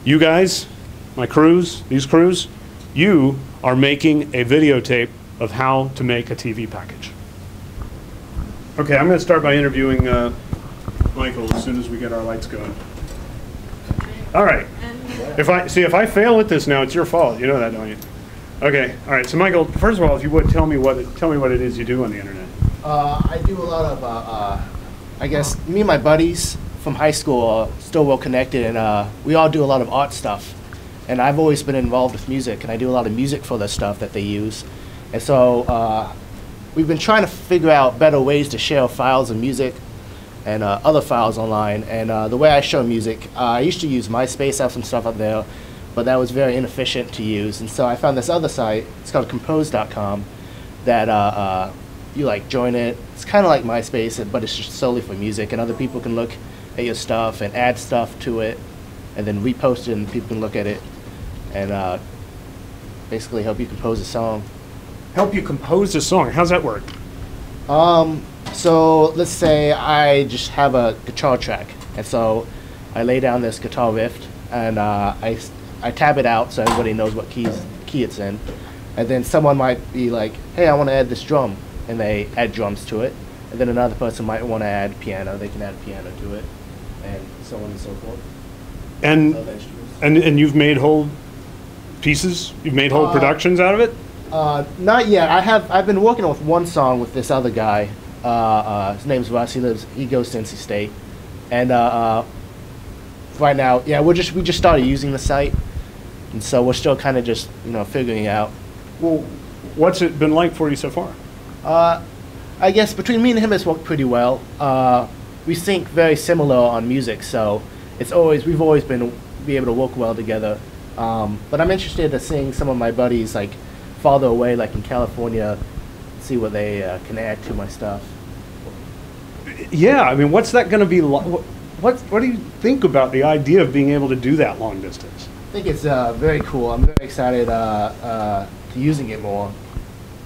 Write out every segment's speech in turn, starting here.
You guys, my crews, these crews, you are making a videotape of how to make a TV package. Okay, I'm going to start by interviewing Michael as soon as we get our lights going. All right. If I fail at this now, it's your fault. You know that, don't you? Okay. All right. So, Michael, first of all, if you would tell me what it is you do on the internet. I do a lot of, I guess, me and my buddies from high school are still well connected, and we all do a lot of art stuff. And I've always been involved with music, and I do a lot of music for the stuff that they use. And so we've been trying to figure out better ways to share files of music and other files online. And the way I show music, I used to use MySpace, I have some stuff up there, but that was very inefficient to use. And so I found this other site, it's called compose.com, that you like join it. It's kind of like MySpace, but it's just solely for music, and other people can look at your stuff and add stuff to it, and then repost it, and people can look at it, and basically help you compose a song. Help you compose a song? How's that work? So let's say I just have a guitar track, and so I lay down this guitar riff, and I tab it out so everybody knows what key it's in, and then someone might be like, hey, I want to add this drum, and they add drums to it, and then another person might want to add piano, they can add piano to it, and so on and so forth. And you've made whole pieces? You've made whole productions out of it? Not yet. I've been working with one song with this other guy. His name's Russ. He goes to NC State, and right now, yeah, we just started using the site, and so we're still kind of just figuring out. Well, what's it been like for you so far? I guess between me and him, it's worked pretty well. We think very similar on music, so we've always been able to work well together. But I'm interested in seeing some of my buddies like farther away, like in California, see what they can add to my stuff. Yeah, I mean, what's that going to be like? What do you think about the idea of being able to do that long distance? I think it's very cool. I'm very excited to using it more.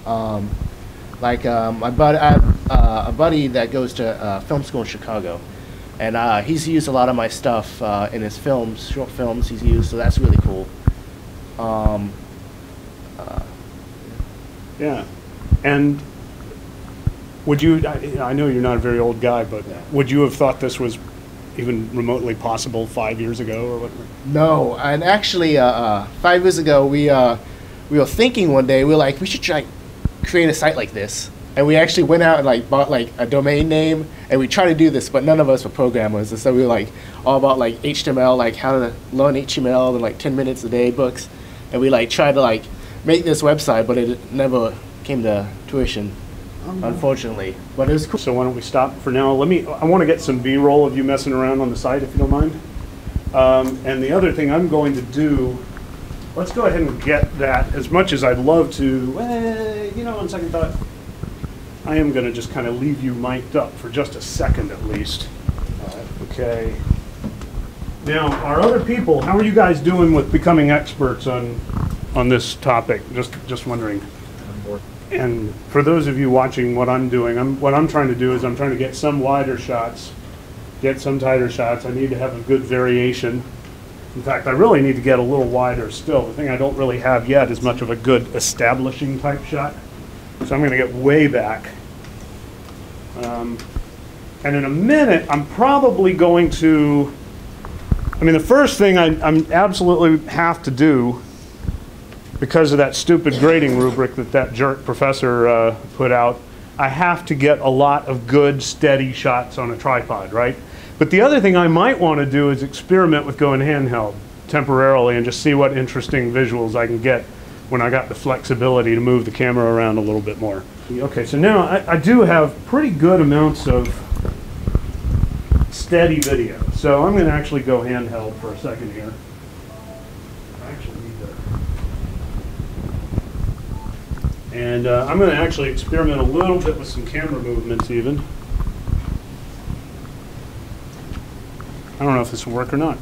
I have a buddy that goes to film school in Chicago, and he's used a lot of my stuff in his films, short films he's used, so that's really cool. Yeah, and would you, I know you're not a very old guy, but would you have thought this was even remotely possible 5 years ago or what? No, and actually 5 years ago we were thinking one day, we were like, we should try create a site like this. And we actually went out and bought a domain name, and we tried to do this, but none of us were programmers, and so we were all about HTML, how to learn HTML in 10 minutes a day books, and we tried to make this website, but it never came to fruition, unfortunately. But it was cool. So why don't we stop for now? I want to get some B-roll of you messing around on the site, if you don't mind. And the other thing I'm going to do, let's go ahead and get that. As much as I'd love to, on second thought, I am going to just kind of leave you mic'd up for just a second at least. Okay. Now, our other people, how are you guys doing with becoming experts on this topic? Just wondering. And for those of you watching what I'm doing, what I'm trying to do is I'm trying to get some wider shots, get some tighter shots. I need to have a good variation. In fact, I really need to get a little wider still. The thing I don't really have yet is much of a good establishing type shot. So I'm going to get way back. And in a minute, I'm probably going to, the first thing I'm absolutely have to do, because of that stupid grading rubric that jerk professor put out, I have to get a lot of good, steady shots on a tripod, right? But the other thing I might want to do is experiment with going handheld temporarily and just see what interesting visuals I can get when I got the flexibility to move the camera around a little bit more. Okay, so now I do have pretty good amounts of steady video. So I'm going to actually go handheld for a second here. I actually need to. And I'm going to actually experiment a little bit with some camera movements even. I don't know if this will work or not.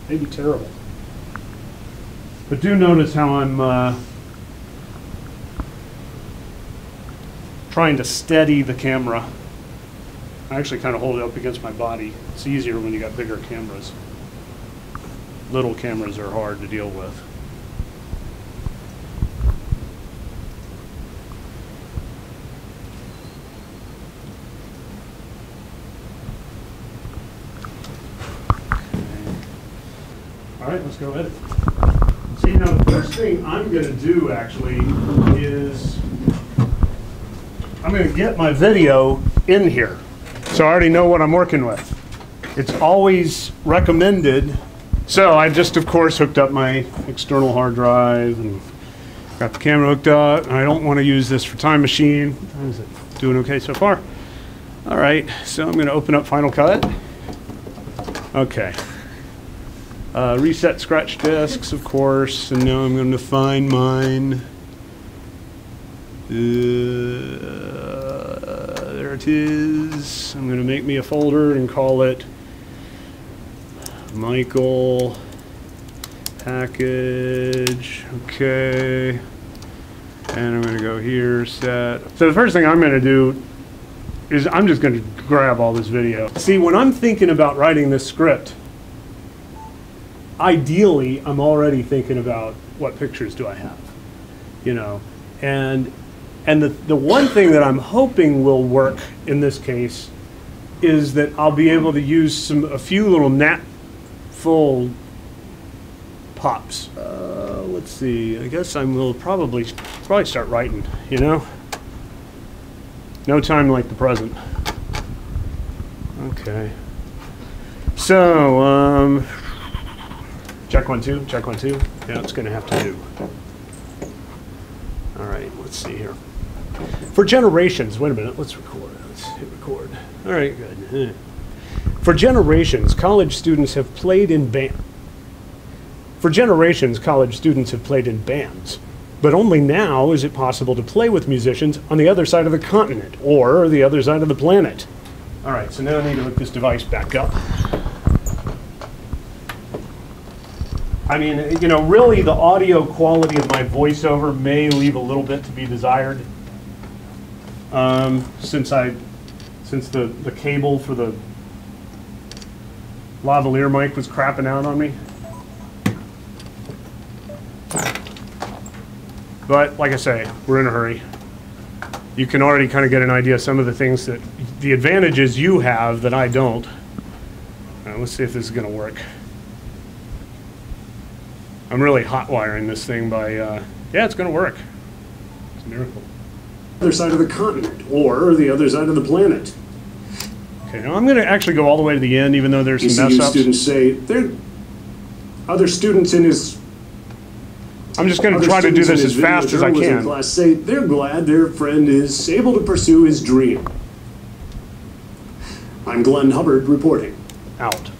Maybe terrible. But do notice how I'm trying to steady the camera. I actually kind of hold it up against my body. It's easier when you got bigger cameras. little cameras are hard to deal with. All right, let's go ahead. See, now the first thing I'm going to do actually is I'm going to get my video in here. So I already know what I'm working with. It's always recommended. So I just, of course, hooked up my external hard drive and got the camera hooked up. And I don't want to use this for Time Machine. How is it? Doing okay so far? All right, so I'm going to open up Final Cut. Okay. Reset scratch disks, of course, and now I'm going to find mine. There it is. I'm going to make me a folder and call it Michael Package. Okay. And I'm going to go here, set. So the first thing I'm going to do is I'm just going to grab all this video. See, when I'm thinking about writing this script, ideally, I'm already thinking about what pictures do I have, you know, and the one thing that I'm hoping will work in this case is that I'll be able to use a few little full pops. Let's see. I guess I will probably start writing. You know, no time like the present. Okay. So. Check 1 2, check 1 2. Yeah, it's going to have to do. All right, let's see here. For generations, wait a minute, let's record. Let's hit record. All right, good. For generations, college students have played in bands. For generations, college students have played in bands. But only now is it possible to play with musicians on the other side of the continent or the other side of the planet. All right, so now I need to hook this device back up. I mean, you know, really the audio quality of my voiceover may leave a little bit to be desired, since the cable for the lavalier mic was crapping out on me. But like I say, we're in a hurry. You can already kind of get an idea of some of the things the advantages you have that I don't. Let's see if this is going to work. I'm really hot wiring this thing by, yeah, it's going to work. It's a miracle. Other side of the continent or the other side of the planet. Okay, now I'm going to actually go all the way to the end, even though there's some mess ups. Students say other students in his. I'm just going to try to do this as fast as I can. Class say they're glad their friend is able to pursue his dream. I'm Glenn Hubbard reporting. Out.